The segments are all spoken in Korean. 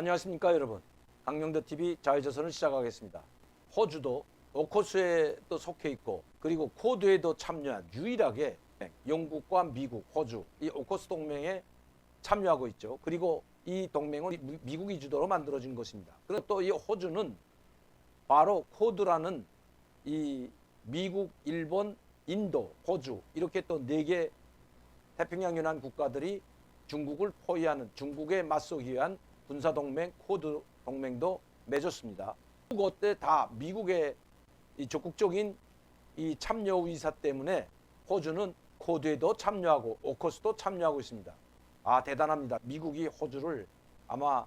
안녕하십니까 여러분. 강영도TV 자유조선을 시작하겠습니다. 호주도 오커스에 또 속해 있고 그리고 쿼드에도 참여한 유일하게 영국과 미국, 호주 이 오커스 동맹에 참여하고 있죠. 그리고 이 동맹은 미국이 주도로 만들어진 것입니다. 그리고 또 이 호주는 바로 쿼드라는 이 미국, 일본, 인도, 호주 이렇게 또 4개 태평양 연안 국가들이 중국을 포위하는 중국에 맞서기 위한 군사동맹 쿼드 동맹도 맺었습니다. 그때 다 미국의 이 적극적인 이 참여 의사 때문에 호주는 쿼드에도 참여하고 오커스도 참여하고 있습니다. 대단합니다. 미국이 호주를 아마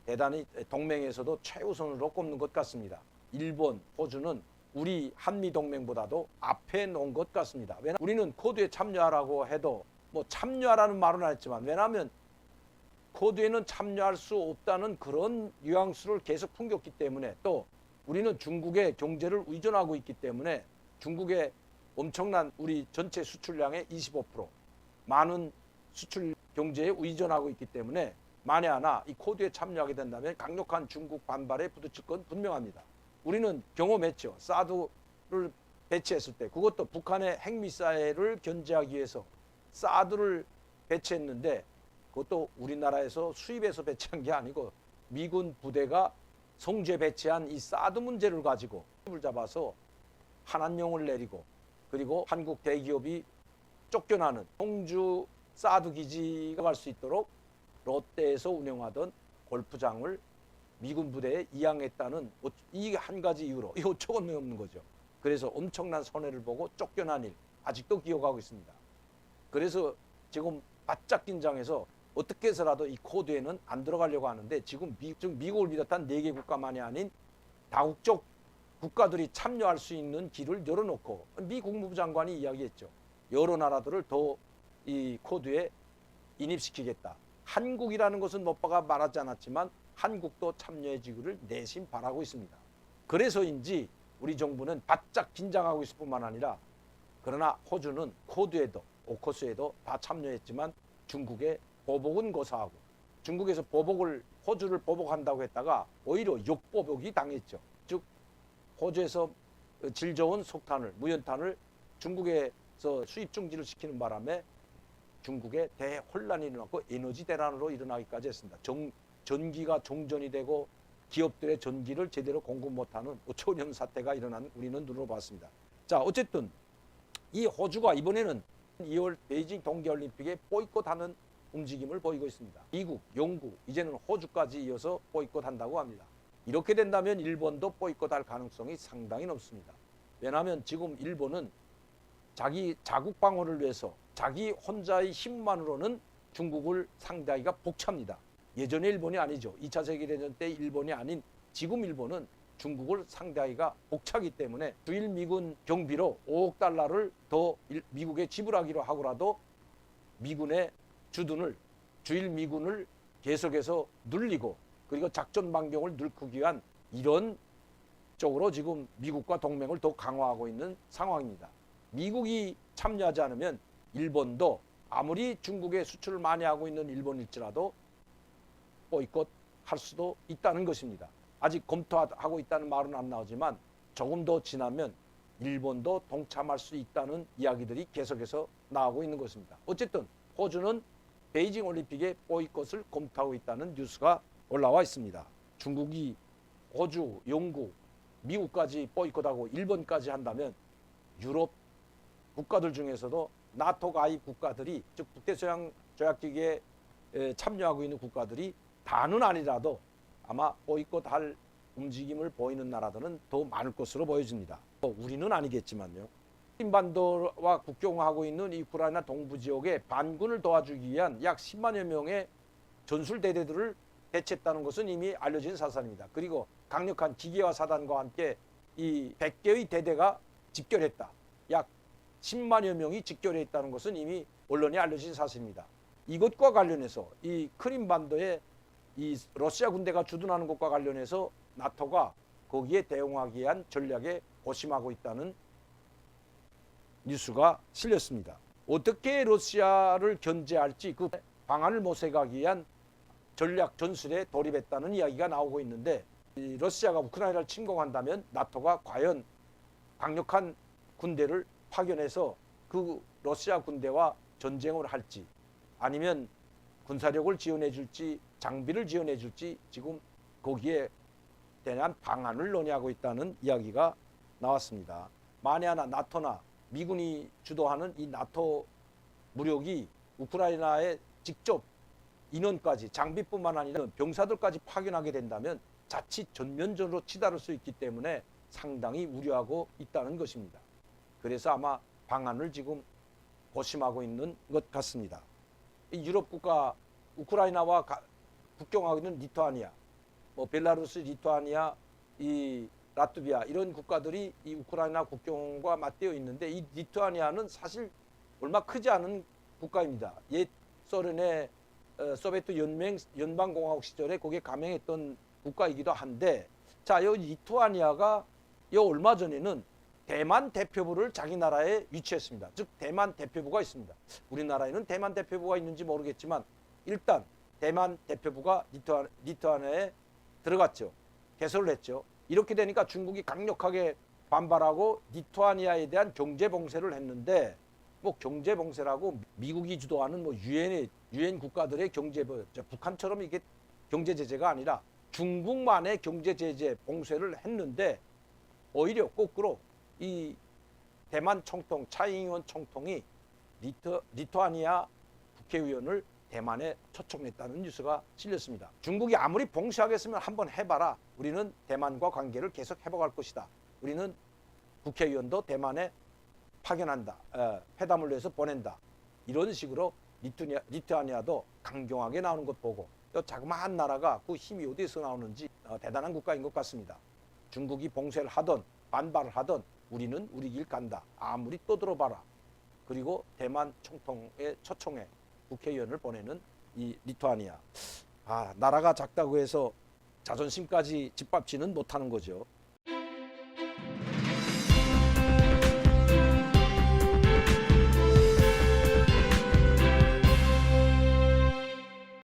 대단히 동맹에서도 최우선으로 꼽는 것 같습니다. 일본, 호주는 우리 한미동맹보다도 앞에 놓은 것 같습니다. 왜냐하면 우리는 쿼드에 참여하라고 해도 뭐 참여하라는 말은 안 했지만 왜냐하면 쿼드에는 참여할 수 없다는 그런 뉘앙스를 계속 풍겼기 때문에 또 우리는 중국의 경제를 의존하고 있기 때문에 중국의 엄청난 우리 전체 수출량의 25% 많은 수출 경제에 의존하고 있기 때문에 만에 하나 이 쿼드에 참여하게 된다면 강력한 중국 반발에 부딪힐 건 분명합니다. 우리는 경험했죠. 사드를 배치했을 때 그것도 북한의 핵미사일을 견제하기 위해서 사드를 배치했는데 그것도 우리나라에서 수입해서 배치한 게 아니고 미군 부대가 성주에 배치한 이 사드 문제를 가지고 을 잡아서 한한령을 내리고 그리고 한국 대기업이 쫓겨나는 성주 사드 기지가 갈 수 있도록 롯데에서 운영하던 골프장을 미군 부대에 이양했다는 이 한 가지 이유로 이 5천 원이 없는 거죠. 그래서 엄청난 손해를 보고 쫓겨난 일 아직도 기억하고 있습니다. 그래서 지금 바짝 긴장해서 어떻게 해서라도 이 쿼드에는 안 들어가려고 하는데 지금 미국을 비롯한 4개 국가만이 아닌 다국적 국가들이 참여할 수 있는 길을 열어놓고 미 국무부 장관이 이야기했죠. 여러 나라들을 더 이 쿼드에 인입시키겠다. 한국이라는 것은 못바가 말하지 않았지만 한국도 참여해주기를 내심 바라고 있습니다. 그래서인지 우리 정부는 바짝 긴장하고 있을 뿐만 아니라 그러나 호주는 쿼드에도 오커스에도 다 참여했지만 중국의 보복은 고사하고 중국에서 호주를 보복한다고 했다가 오히려 역보복이 당했죠. 즉 호주에서 질 좋은 석탄을 무연탄을 중국에서 수입 중지를 시키는 바람에 중국에 대혼란이 일어났고 에너지 대란으로 일어나기까지 했습니다. 전기가 종전이 되고 기업들의 전기를 제대로 공급 못하는 어처구니없는 사태가 일어난 우리는 눈으로 봤습니다. 자, 어쨌든 이 호주가 이번에는 2월 베이징 동계올림픽에 보이콧하는 움직임을 보이고 있습니다. 미국, 영국, 이제는 호주까지 이어서 보이콧한다고 합니다. 이렇게 된다면 일본도 보이콧할 가능성이 상당히 높습니다. 왜냐하면 지금 일본은 자기 자국 방어를 위해서 자기 혼자의 힘만으로는 중국을 상대하기가 벅찹니다. 예전의 일본이 아니죠. 2차 세계대전 때 일본이 아닌 지금 일본은 중국을 상대하기가 벅차기 때문에 주일 미군 경비로 5억 달러를 더 미국에 지불하기로 하고라도 미군의 주둔을 주일 미군을 계속해서 늘리고 그리고 작전 반경을 넓히기 위한 이런 쪽으로 지금 미국과 동맹을 더 강화하고 있는 상황입니다. 미국이 참여하지 않으면 일본도 아무리 중국에 수출을 많이 하고 있는 일본일지라도 보이콧 할 수도 있다는 것입니다. 아직 검토하고 있다는 말은 안 나오지만 조금 더 지나면 일본도 동참할 수 있다는 이야기들이 계속해서 나오고 있는 것입니다. 어쨌든 호주는 베이징 올림픽에 보이콧을 검토하고 있다는 뉴스가 올라와 있습니다. 중국이 호주, 영국, 미국까지 보이콧하고 일본까지 한다면 유럽 국가들 중에서도 나토 가입 국가들이 즉 북대서양조약기구에 참여하고 있는 국가들이 다는 아니라도 아마 보이콧할 움직임을 보이는 나라들은 더 많을 것으로 보여집니다. 우리는 아니겠지만요. 크림반도와 국경하고 있는 이 우크라이나 동부 지역에 반군을 도와주기 위한 약 10만여 명의 전술대대들을 배치했다는 것은 이미 알려진 사실입니다. 그리고 강력한 기계화 사단과 함께 이 100개의 대대가 집결했다. 약 10만여 명이 집결해 있다는 것은 이미 언론에 알려진 사실입니다. 이것과 관련해서 이 크림반도에 이 러시아 군대가 주둔하는 것과 관련해서 나토가 거기에 대응하기 위한 전략에 고심하고 있다는 뉴스가 실렸습니다. 어떻게 러시아를 견제할지 그 방안을 모색하기 위한 전략 전술에 돌입했다는 이야기가 나오고 있는데, 이 러시아가 우크라이나를 침공한다면 나토가 과연 강력한 군대를 파견해서 그 러시아 군대와 전쟁을 할지, 아니면 군사력을 지원해 줄지 장비를 지원해 줄지 지금 거기에 대한 방안을 논의하고 있다는 이야기가 나왔습니다. 만에 하나 나토나 미군이 주도하는 이 나토 무력이 우크라이나에 직접 인원까지, 장비뿐만 아니라 병사들까지 파견하게 된다면 자칫 전면전으로 치달을 수 있기 때문에 상당히 우려하고 있다는 것입니다. 그래서 아마 방안을 지금 고심하고 있는 것 같습니다. 이 유럽 국가, 우크라이나와 국경하고 있는 리투아니아, 벨라루스, 리투아니아, 이 라트비아, 이런 국가들이 이 우크라이나 국경과 맞대어 있는데, 이 리투아니아는 사실 얼마 크지 않은 국가입니다. 옛 소련의 소비에트 연방공화국 시절에 거기에 가맹했던 국가이기도 한데, 자, 이 리투아니아가 얼마 전에는 대만 대표부를 자기 나라에 유치했습니다. 즉 대만 대표부가 있습니다. 우리나라에는 대만 대표부가 있는지 모르겠지만 일단 대만 대표부가 리투아니아에 들어갔죠. 개설을 했죠. 이렇게 되니까 중국이 강력하게 반발하고 리투아니아에 대한 경제 봉쇄를 했는데, 경제 봉쇄라고 미국이 주도하는 유엔 국가들의 경제, 북한처럼 이게 경제 제재가 아니라 중국만의 경제 제재 봉쇄를 했는데, 오히려 거꾸로 이 대만 총통 차이잉원 총통이 리투아니아 국회의원을 대만에 초청했다는 뉴스가 실렸습니다. 중국이 아무리 봉쇄하겠으면 한번 해봐라. 우리는 대만과 관계를 계속 회복할 것이다. 우리는 국회의원도 대만에 파견한다. 회담을 위해서 보낸다. 이런 식으로 리투아니아도 강경하게 나오는 것 보고, 또 자그마한 나라가 그 힘이 어디서 나오는지 대단한 국가인 것 같습니다. 중국이 봉쇄를 하던 반발을 하던 우리는 우리 길 간다. 아무리 떠들어봐라. 그리고 대만 총통의 초청에 국회의원을 보내는 이 리투아니아. 나라가 작다고 해서 자존심까지 짓밟지는 못하는 거죠.